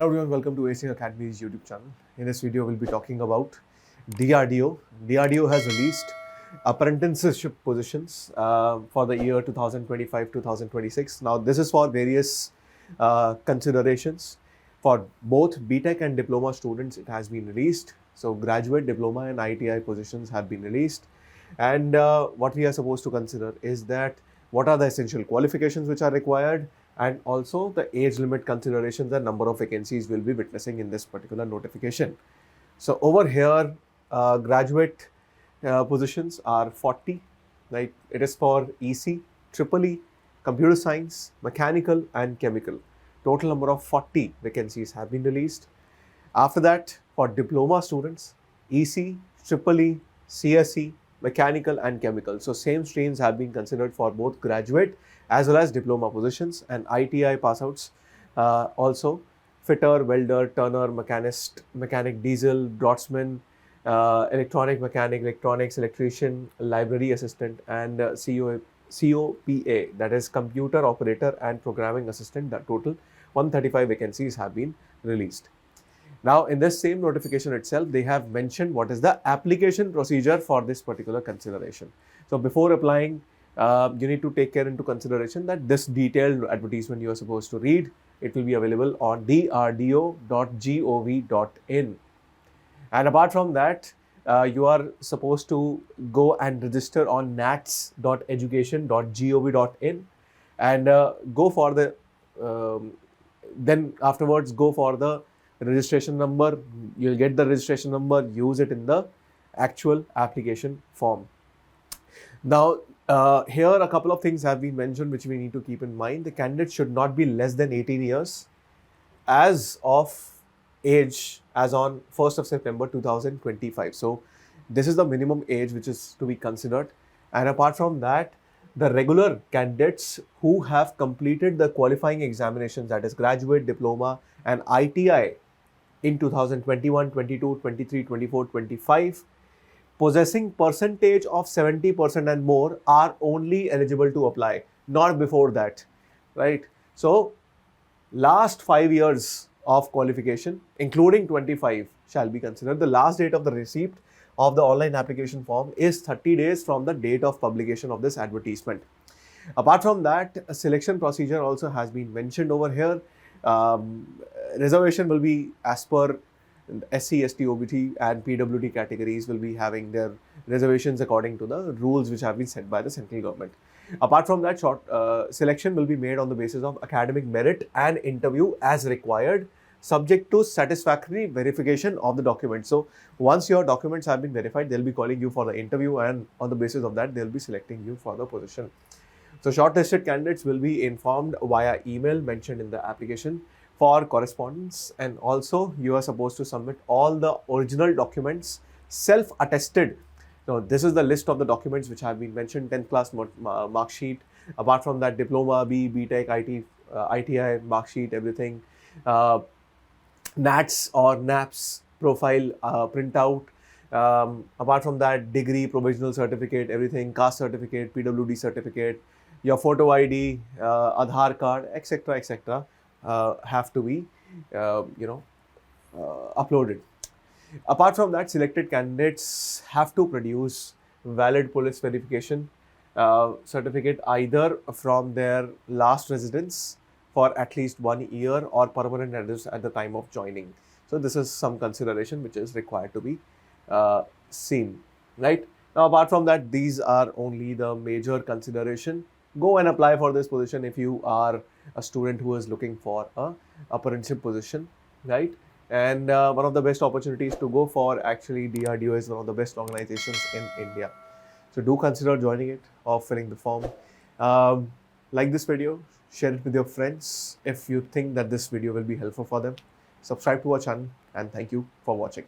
Hello everyone, welcome to ECE Academy's YouTube channel. In this video, we'll be talking about DRDO. DRDO has released apprenticeship positions for the year 2025-2026. Now, this is for various considerations. For both B.Tech and Diploma students, it has been released. So, graduate, diploma and ITI positions have been released. And what we are supposed to consider is that what are the essential qualifications which are required, and also the age limit considerations and number of vacancies we'll be witnessing in this particular notification. So over here, graduate positions are 40, right? It is for ECE, EEE, computer science, mechanical and chemical. Total number of 40 vacancies have been released. After that, for diploma students, ECE, EEE, CSE, mechanical and chemical. So same streams have been considered for both graduate as well as diploma positions, and ITI pass outs also fitter, welder, turner, mechanist, mechanic, diesel, draftsman, electronic mechanic, electronics, electrician, library assistant, and COPA, that is computer operator and programming assistant. That total 135 vacancies have been released. Now, in this same notification itself, they have mentioned what is the application procedure for this particular consideration. So, before applying, you need to take care into consideration that this detailed advertisement you are supposed to read. It will be available on drdo.gov.in. And apart from that, you are supposed to go and register on nats.education.gov.in and go for the, then afterwards go for the registration number. You'll get the registration number, use it in the actual application form. Now, here a couple of things have been mentioned which we need to keep in mind. The candidate should not be less than 18 years as of age as on 1st of September 2025. So, this is the minimum age which is to be considered. And apart from that, the regular candidates who have completed the qualifying examinations, that is graduate, diploma and ITI in 2021, 22, 23, 24, 25, possessing percentage of 70% and more are only eligible to apply, not before that, right? So, last 5 years of qualification, including 25, shall be considered. The last date of the receipt of the online application form is 30 days from the date of publication of this advertisement. Apart from that, a selection procedure also has been mentioned over here. Reservation will be as per SC, ST, OBT and PWD categories will be having their reservations according to the rules which have been set by the central government. Apart from that, selection will be made on the basis of academic merit and interview as required, subject to satisfactory verification of the documents. So, once your documents have been verified, they'll be calling you for the interview, and on the basis of that, they'll be selecting you for the position. So, shortlisted candidates will be informed via email mentioned in the application for correspondence, and also you are supposed to submit all the original documents self-attested. Now, this is the list of the documents which have been mentioned: 10th class mark sheet. Apart from that, Diploma B, B.Tech, ITI mark sheet, everything. NATS or NAPS profile printout. Apart from that, degree, provisional certificate, everything, caste certificate, PWD certificate, your photo ID, Aadhaar card, etc., etc. Have to be, uploaded. Apart from that, selected candidates have to produce valid police verification certificate either from their last residence for at least 1 year or permanent address at the time of joining. So, this is some consideration which is required to be seen, right? Now, apart from that, these are only the major consideration. Go and apply for this position if you are a student who is looking for a apprenticeship position, right? And one of the best opportunities to go for, actually, DRDO is one of the best organizations in India. So, do consider joining it or filling the form. Like this video, share it with your friends if you think that this video will be helpful for them. Subscribe to our channel, and thank you for watching.